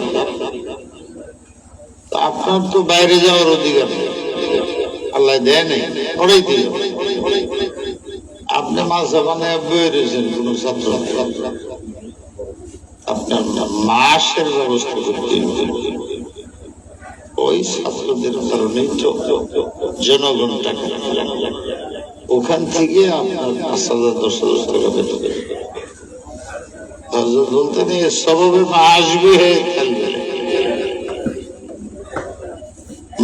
আপনার তো বাইরে যাওয়ার অধিকার নেই, আল্লাহ দেয় নেই, পড়াই দিল। আপনি মাঝে বানায় বয়ে রয়েছেন কোন ছাত্র, আপনার মাসের ব্যবস্থা করতে ওই ছাত্রদের কারণেই জনগণ টাকা ওখান থেকে আপনার 5,000 10,000 টাকা বেতন বলতে নেই। সববে মাস भी है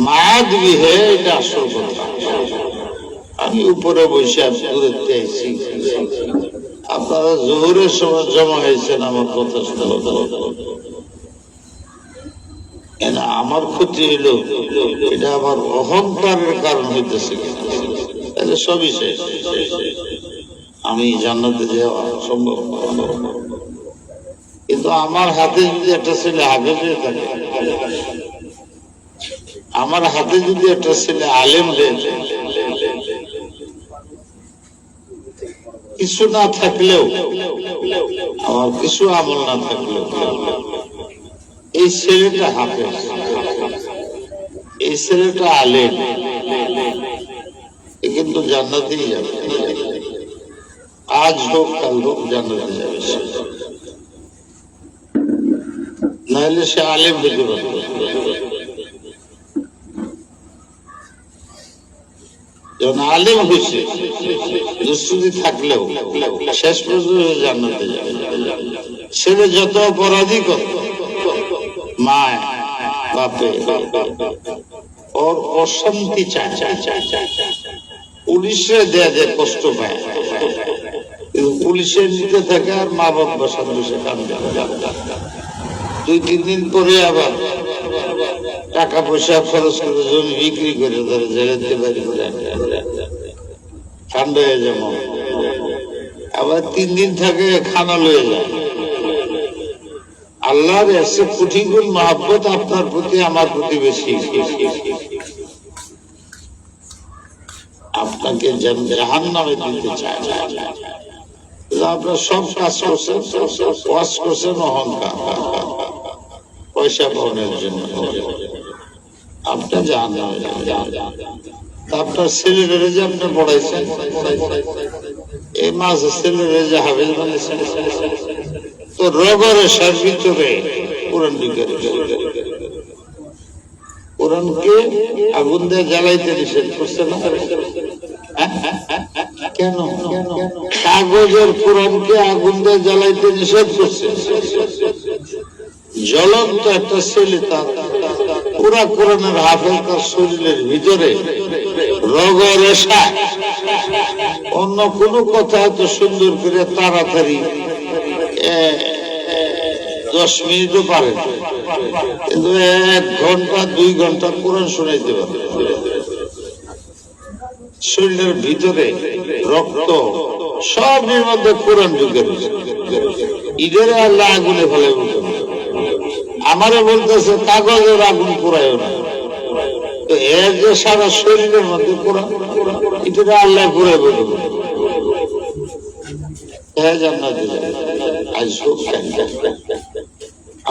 মাদ भी है, এটা আসল কথা। আমি উপরে বসে দূরে আইছি, আপনারা জোহরের সময় জমা হয়েছেন আমার কথা শুনে। আমার ক্ষতি হইল, এটা আমার অহংকারের কারণ হইতেছে, তাহলে সবই শেষ। আমি জান্নাতে যাওয়া সম্ভব, কিন্তু আমার হাতে যদি একটা ছেলে হাফেজ হয়ে থাকে, আমার হাতে যদি একটা ছেলে আলেম হয়ে যায়, কিছু না থাকলেও, আমার কিছু আমল না থাকলেও, এই ছেলেটা হাফেজ, এই ছেলেটা আলেম, কিন্তু জান্নাতেই যাবে। আজ হোক কাল হোক জান্নাতে যাবে, নাহলে সে আলেম হতে পারবে। যখন আলেম হয়েছে, দুশ্চিন্তা থাকলেও শেষ পর্যন্ত জান্নাতে যাবে। ছেলে যত অপরাধী করত, মা বাপে ওর অশান্তি চায়, পুলিশে দেয়া যায়, কষ্ট পায়, কিন্তু পুলিশের নিতে থাকে আর মা বাপ বসান বসে কান্দে। 2-3 দিন পরে আবার টাকা পয়সা খরচ করে জমি বিক্রি করে ধরে জেলাতে বাড়ি করে ঠান্ডা হয়ে যায়। আবার 3 দিন থাকে, খানা লয়ে যায়। আল্লাহর এসে কোটি গুণ মহব্বত আপনার প্রতি, আমার প্রতি বেশি। আপনাকে জাহান্নামে দিতে চায়। আপনার সব কাজ করছেন, ওয়াজ করছেন অহংকার, পয়সা পাওয়ার জন্য, আপনার জাহান্নামে যান। আপনার ছেলেরা যে আপনি পড়াইছেন, এই মাঝে ছেলেরা যে হাফেজ বানিয়েছেন, তো রগরের ভিতরে কোরআন ঢুকে, কোরআনকে আগুন দিয়ে জ্বালাইতে নিষেধ করছে না? কেন? কাগজের কোরআনকে আগুন দিয়ে জ্বালাইতে নিষেধ করছে। জ্বলন্ত একটা ছেলে, তার পুরা কোরআনের হাফেজ, তার শরীরের ভিতরে রগ রেশা, অন্য কোন কথা এত সুন্দর করে তাড়াতাড়ি 10 মিনিটও পারে না, কিন্তু 1 ঘন্টা 2 ঘন্টা কোরআন শোনাইতে পারে। শরীরের ভিতরে রক্ত সবের মধ্যে কোরআন ঢুকে রয়েছে। ঈদের আল্লাহ আগুনে ফেলে বলতে, আমারও বলতেছে কাগজের আগুন পোড়ায় না, এর যে সারা শরীরের মধ্যে কোরআন, ঈদের আল্লাহ পোড়ায় বলবে জান্নাতে আসবো।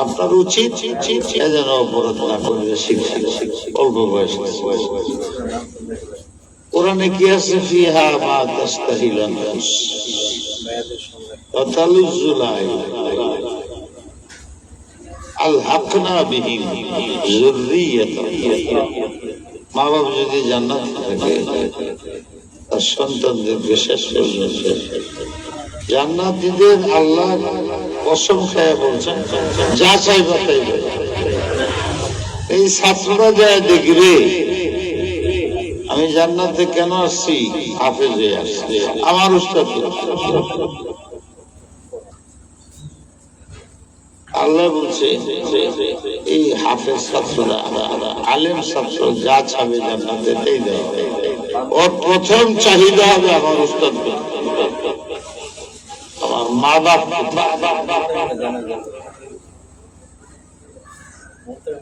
আপনার উচিত যেন অপরাধ না করবে, শিক্ষা অল্প বয়স। কোরআনে কি আছে? ফিহা মা তাস্তাহিল আনফুস ওয়া তালুজ্জুল আ'ইন আলহাকনা বিহিম যুররিয়াতাহুম। মা বাবা যদি জান্নাতে থাকে, তার সন্তানদের বিশেষ জান্নাতীদের আল্লাহ কসম খেয়ে বলছেন, যা চাইবা তাইবে। এই ছাত্ররা যায় দেখবে আমি জান্নাতে কেন আসছি, হাফেজ হয়ে আসছি। আমার উস্তাদ আল্লাহ বলছে এই হাফেজ ছাত্ররা, আলেম ছাত্র যা চাবে জান্নাতে তাই দেওয়া। ওর প্রথম চাহিদা হবে আমার উস্তাদ, আমার মা বাপ।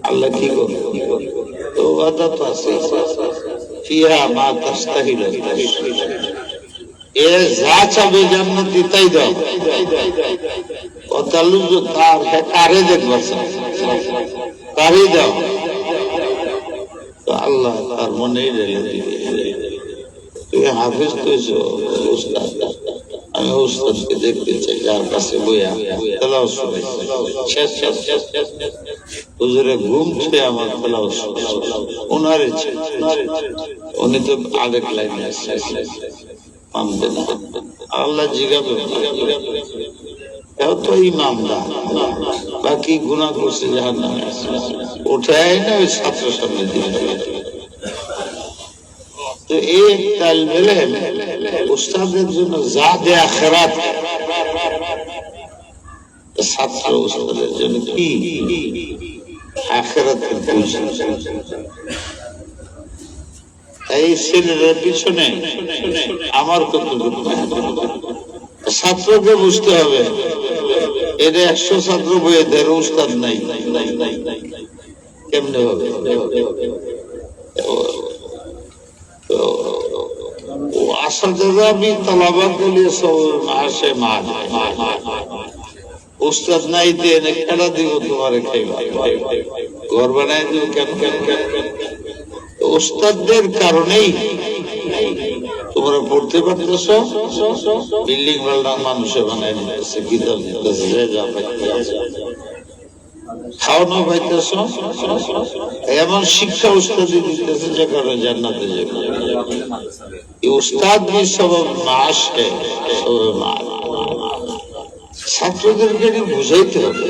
আল্লাহ কি করবে? তো ওয়াদা তো আছে, ফিহা মা তাস্তাহিল আনফুস, এ যা চাবে জান্নাতি তাই দাও। ওয়াতালুজ্জু তার কারে দেখবা, কারে দাও। তো আল্লাহ তার মনেই রেলে দিবে, তুই হাফেজ তুইছো, উস্তাদ, আমি উস্তাদকে দেখতে চাই, যার কাছে বইয়া তেলাওয়াত শুনাইছে। শেষ শেষ শেষ শেষ হুজুরে ঘুম ছুঁয়ে আমার তেলাওয়াত উনারে, উনি তো আরেক লাইনে আসছে, মানবে না। আল্লাহ জিজ্ঞাসা তো ইমামদার, বাকি গুনাহ করছে জাহান্নামে, ওঠায় না ওই ছাত্র সামনে দিয়ে। তো এই তালবেল উস্তাদের জন্য যা দেয়া খেরাত, ছাত্র উস্তাদের জন্য কি আখিরাতের পুঁজি। এই ছেলের পিছনে আমার কত ছাত্রকে বুঝতে হবে, এর 100 ছাত্র বইয়ে দেয়, উস্তাদ নাই, কেমনে হবে? উস্তাদ নাই দিয়ে খেলা দিব, তোমার খাইবা, ঘর বানাই দিব। কেন কেন কেন? উস্তাদদের কারণেই তোমরা পড়তে পারতেছ, বিল্ডিং বাল্ডিং মানুষে বানাই দিতেছে, কিতাব দিতেছে, খাওয়ানো পাইতেছ, এমন শিক্ষা উস্তাদি দিতেছে যে কারণে জান্নাতে যাবে। উস্তাদ भी सबब माश है, सबब माश। ছাত্রদেরকে বুঝাইতে হবে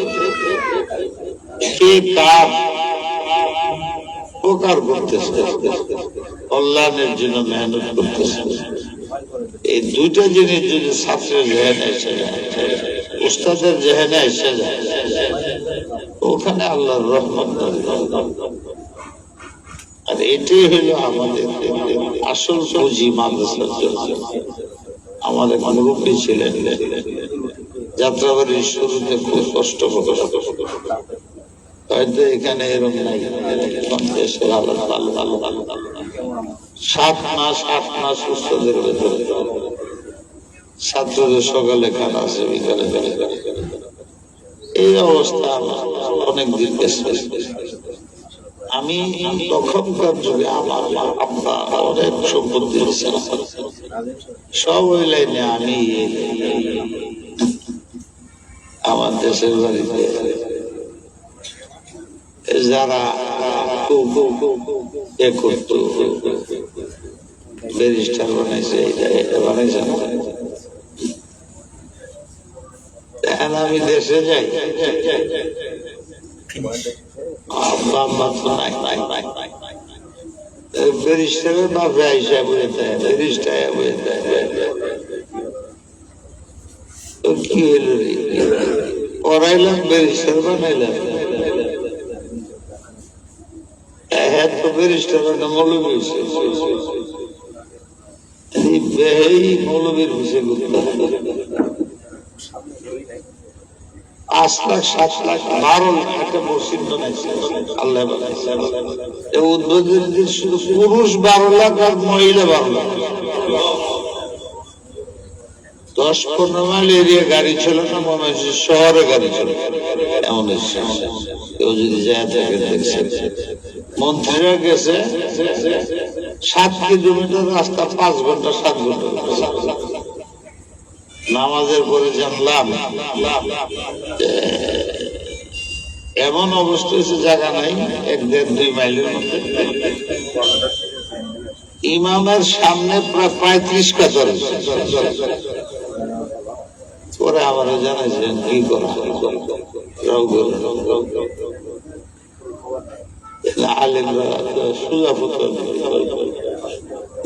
কে কার উপকার করতেছে, কল্যাণের জন্য মেহনত করতেছে। এই দুইটা জিনিস যদি ছাত্রের জেহেনে এসে যায়, উস্তাদের জেহেনে এসে যায়, ওখানে আল্লাহর রহমত। আর এটাই হলো আমাদের আসল পুঁজি মাদ্রাসার জন্য। আমাদের মুরব্বী ছিলেন, যাত্রাবাড়ির শুরুতে খুব কষ্ট করে, হয়তো এখানে এরকম নাই, 7 মাস 8 মাস উস্তাদের ভেতরে ছাত্রদের সকালে খানা আছে, বিকালে এই অবস্থা অনেক দিন গেছে। আমি তখনকার যুগে আমার আব্বা অনেক সম্পত্তি ছিল, সব ওই লাইনে। আমি আমার দেশের বাড়িতে যারা এ করত, ব্যারিস্টার বানাইছে, এটা বানাইছে না, এখন আমি দেশে যাই, আব্বা আম্মা তো নাই, ব্যারিস্টারের বাপে আইসা বলে দেয়, ব্যারিস্টার বলে দেয়, কি হইল? পড়াইলাম, ব্যারিস্টার বানাইলাম। হ্যাঁ তো ব্যারিস্টার একটা মৌলবী হয়েছে, মৌলবীর বিষয় করতে 5 লাখ 7 লাখ 12 লাখ একটা মসজিদ বানাইছে আল্লাহ বানাইছে। উদ্বোধন শুধু পুরুষ 12 লাখ আর মহিলা 12 লাখ। 10-15 মাইল এরিয়া গাড়ি ছিল না, মনে হচ্ছে শহরে গাড়ি ছিল এমন। কেউ যদি যায় থাকে দেখছে, মন্ত্রীরা গেছে 7 কিলোমিটার রাস্তা 5 ঘন্টা 7 ঘন্টা। নামাজের পরে জানলাম এমন অবস্থা হয়েছে, জায়গা নাই 1-1.5-2 মাইলের মধ্যে। ইমামের সামনে প্রায় 35 কাতার। পরে আবার জানাইছেন কি করা আলেমরা সুজা ফতোয়া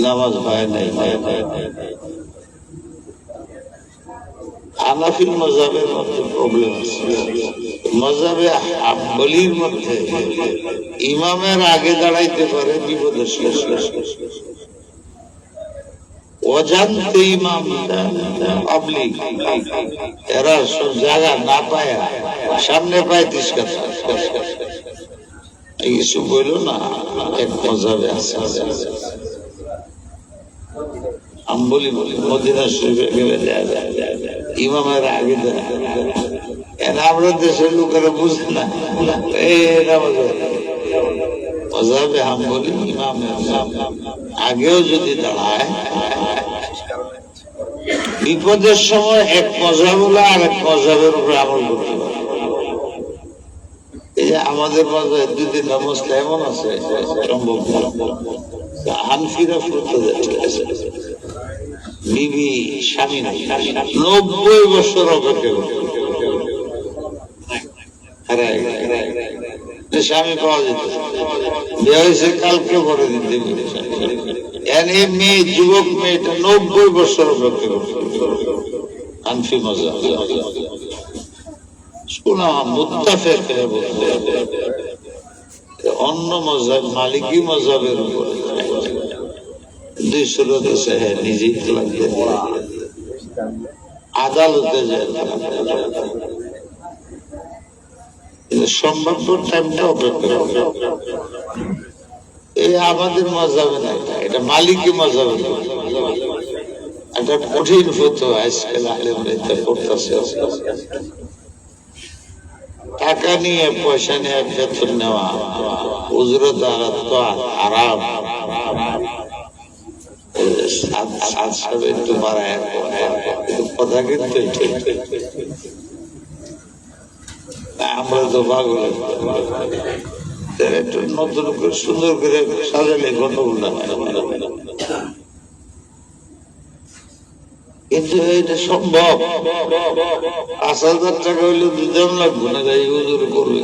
নামাজ হয় নাই। হানাফির মাযহাবের মধ্যে প্রবলেম আছে। মাযহাবে হাম্বলির মধ্যে ইমামের আগে দাঁড়াইতে পারে বিপদের সৃষ্টি। অজান্তে ইমাম পাবলিক এরা সব জায়গা না পায় সামনে 35 কাতা। কিছু বলল না, এক মাযহাবে আছে হাম্বলি বলি, মদিনা শরীফে গেলে ইমামের আগে আমরা দেশের লোকেরা বুঝে না, মাযহাবে হাম্বলি ইমামের আগেও যদি দাঁড়ায় বিপদের সময় এক মাযহাব হলো আর এক মাযহাবের উপরে আমল করতে পারে। এই যে আমাদের মাঝে 2-3টা মসলা এমন আছে সম্ভব হানফিরা বিবি স্বামী 90 বছর অপেক্ষা করতে স্বামী পাওয়া যেত, বিয়ে হয়েছে কালকে পরে দিতে মেয়ে যুবক মেয়েটা 90 বছর অপেক্ষা করতে। হানফি মাযহাব মুত্তাফিক অন্য মাযহাব মালিকি মাযহাবের উপরে 2 সুরত আছে, নিজেই আদালতে যায় সম্ভাব্য টাইমটা অপেক্ষা করে। এই আমাদের মাযহাবে না, এটা মালিকি মাযহাবে একটা কঠিন ফতোয়া আজকাল আলেমরা এটা করতেছে। টাকা নিয়ে পয়সা নিয়ে বেতন নেওয়া উজরত হারাম। একটু বাড়ায় কথা, কিন্তু আমরা তো পাগল। একটু নতুন করে সুন্দর করে সাজালে গন্ডগোল না, কিন্তু এটা সম্ভব। 5,000 টাকা হইলে দিতাম লাগবে না, তাই হুজুর করবে।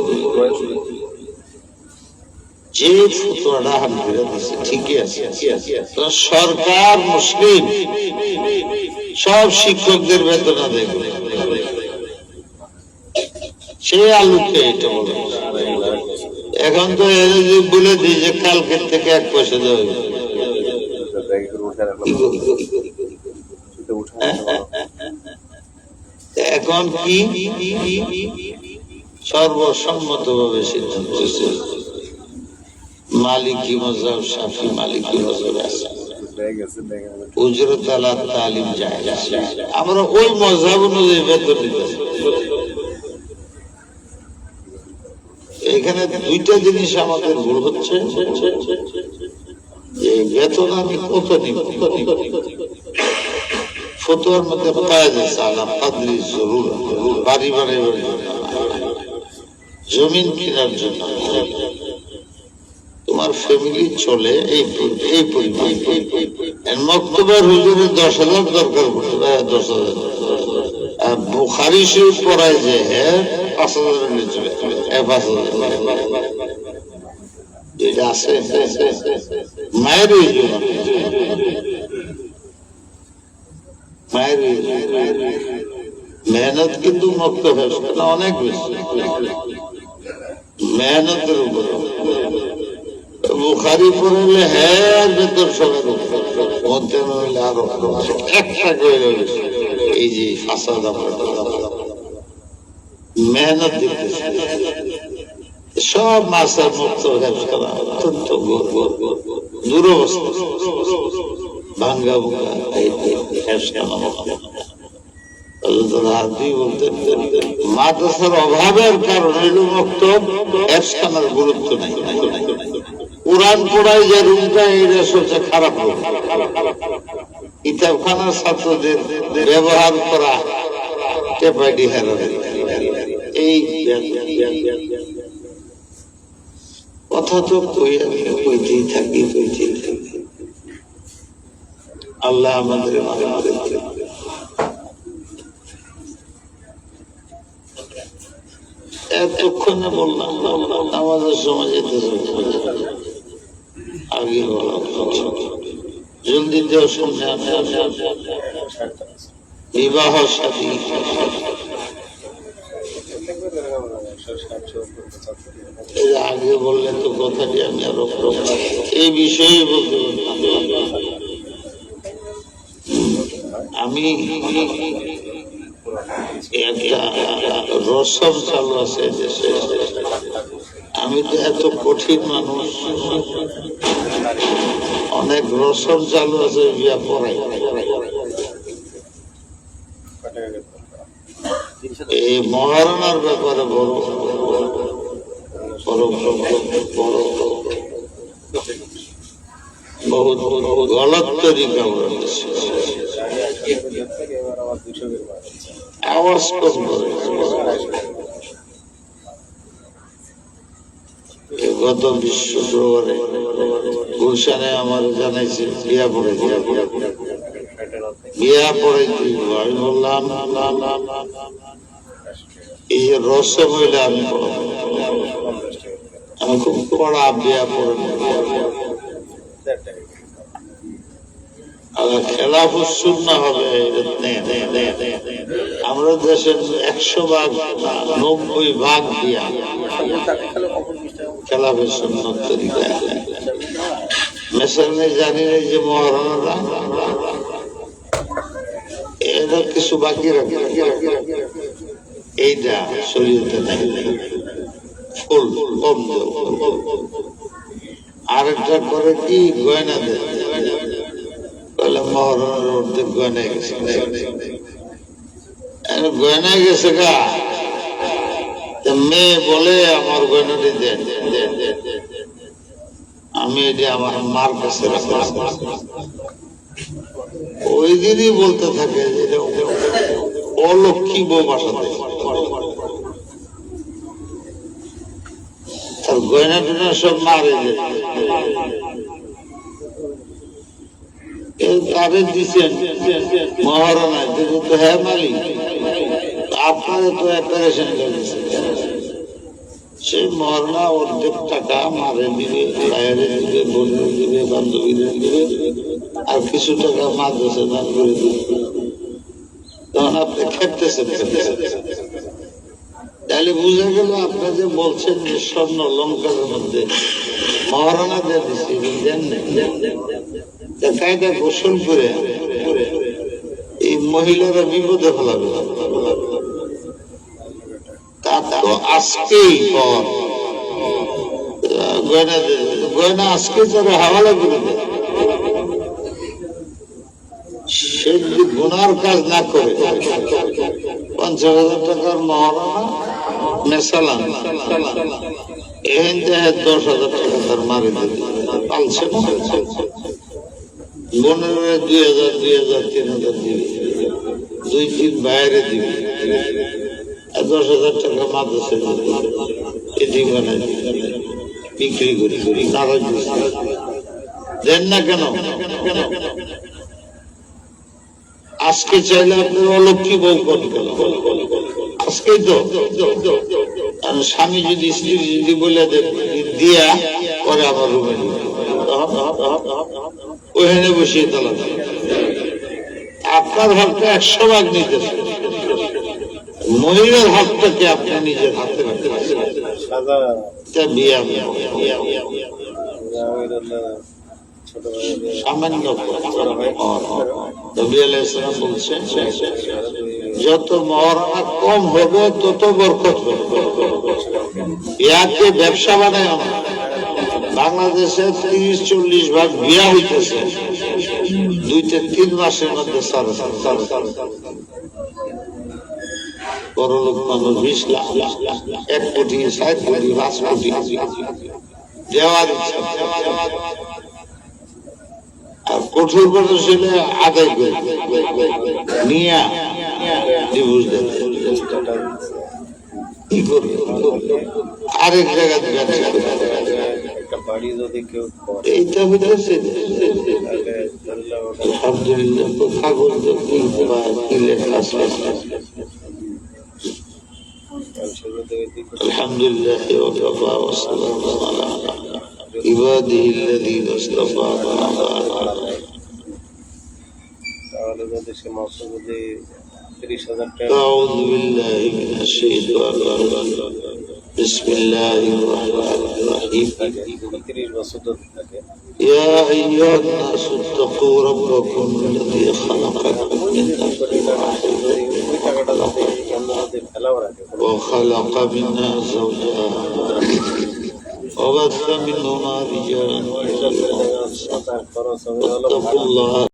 যে ফতোয়াটা হানফিরা দিচ্ছে ঠিকই আছে। সরকার মুসলিম সব শিক্ষকদের বেতন আদায় করে, সে আলোকে এটা বলে। এখন তো বলে দিই যে কালকের থেকে 1 পয়সা দেওয়া হবে। এখন কি সর্বসম্মত ভাবে সিদ্ধান্ত মালিকি মাযহাব, শাফি মালিকি মাযহাব আছে, উজরত আলা তালিম জায়েজ। আমরা ওই মাযহাব অনুযায়ী বেতন দিতেছি। এখানে 2টা জিনিস আমাদের ভুল হচ্ছে, যে বেতন আমি কত নিব। ফতোয়ার মধ্যে পাওয়া যাচ্ছে আলা কাদরি জরুরত, বাড়ি বানাইবার জন্য, জমিন কেনার জন্য, তোমার ফ্যামিলি চলে এই পরিমাণ। মক্তবার হুজুরের 10,000 দরকার পড়বে, 10,000। বুখারী শরীফ পড়ায় যে 5,000 নিচে 5,000 যেটা আছে মায়ের মেহনত কিন্তু মুক্ত ব্যবসা অনেক বেশি, মেহনতের উপরে। বুখারি পড়লে হ্যাঁ বেতন সবের মধ্যে নইলে আরো একটা করে এই যে ফাসাদ মেহনত দিতেছে সব মাসের মুক্ত ব্যবসা অত্যন্ত দুরবস্থা ভাঙ্গা ভুঙ্গা মাদ্রাসার অভাবের কারণে মুক্ত ব্যবসার গুরুত্ব নেই। কোরআন পড়ায় যে রুমটা এটা সবচেয়ে খারাপ রুম। কিতাবখানার ছাত্রদের ব্যবহার করা টেপাইডি হারাবে এই কথা তো কইতেই থাকি। আল্লাহ আমাদের এতক্ষণে বললাম আমাদের সময় আগে বলা জলদি দেওয়ার সামনে বিবাহ সাথী আগে বললে তো কথাটি আমি আরো এই বিষয়ে বলতে আমি একটা রসম চালু আছে দেশে। আমি তো এত কঠিন মানুষ, অনেক রসম চালু আছে বিয়া পড়াই। এই মহারণার ব্যাপারে বড় বহুত গলত তরিকা আওয়াজ কম করে। গত বিশ্ব শুক্রবারে গুলশানে আমার জানাইছে বিয়া পড়াইতে। আমি বললাম এই যে রসম হইলে আমি পড়াবো, আমি খুব কড়া বিয়া পড়ে খেলাফত সুন্নাহ হবে। আমরা দেশের 100 ভাগ 90 ভাগ দিয়া খেলাফত সুন্নাত তরিকা মেসালে জানি না যে মহারণারা এটা কিছু বাকি রাখে এইটা শরীয়তে নাই। ফুল কম দেব আরেকটা করে কি গয়না দেয় মহারণের অর্ধেক গয়না গেছে, গয়না গেছে গা। মেয়ে বলে আমার গয়নাটি দেন, আমি এটা আমার মার কাছে ওই দিনই বলতে থাকে যে অলক্ষী বউ বাসাতে তার গয়না টয়না সব মারে তারে দিচ্ছেন মহারণায় তো হ্যাঁ মালিক আপনাদের তো অপারেশন লেগেছে। সেই মহারণা অর্ধেক টাকা মারে দিবে, বাইরে দিবে, বোনের দিবে, বান্ধবীদের দিবে, আর কিছু টাকা মাদ্রাসা দান করে দিবে। তখন আপনি খেপতেছেন। তাহলে বুঝা গেল আপনার যে বলছেন যে স্বর্ণ অলঙ্কারের মধ্যে মহারণা দিয়ে দিচ্ছি দেন কায়দা গোসল করে এই মহিলারা বিপদে ফেলাবে। তা তো আজকেই গয়না আজকে তারা হাওয়ালা করে দেয়। সে যদি গুনার কাজ না করে 50,000 টাকার মহারণা মেসালান এহেন 10,000 টাকা তার মারি দেবে পালছে না। বোনের 2,000 3,000 দিবে, 2-3 বাইরে দিবে, 10,000 টাকা মাদ্রাসা এটি বানায় বিক্রি করি নারাজ দেন না কেন? আজকে চাইলে আপনার অলক্ষী বউ করতে গেল আজকেই তো স্বামী যদি স্ত্রী যদি বলে দিয়া পরে আমার রুমে ওখানে বসিয়ে তালা আপনার ভাবটা 100 ভাগ নিতেছে মহিলার হাতটাকে আপনি নিজের হাতে রাখতে সামান্য বলছেন যত মহরণা কম হবে তত বরকত হবে। ইয়াকে ব্যবসা বানায় আমরা বাংলাদেশে 30-40 ভাগ বিয়া হইতেছে 2-3 মাসের মধ্যে বড় লোক মানুষ 20 লাখ 1 কোটি 60 কোটি 5 কোটি দেওয়ার আর কঠোর মানুষ হলে আদায় করে নিয়ে ডিভোর্স দেবে কি করবে আরেক জায়গা এইটা হইতেছে আলহামদুলিল্লাহ কাগজ আলহামদুলিল্লাহ عباده الذين اصطفى أعوذ بالله من الشيطان الرجيم بسم الله الرحمن الرحيم يا أيها الناس اتقوا ربكم الذي خلقكم من نفس واحدة وخلق منها زوجها وبث منهما رجالا واتقوا الله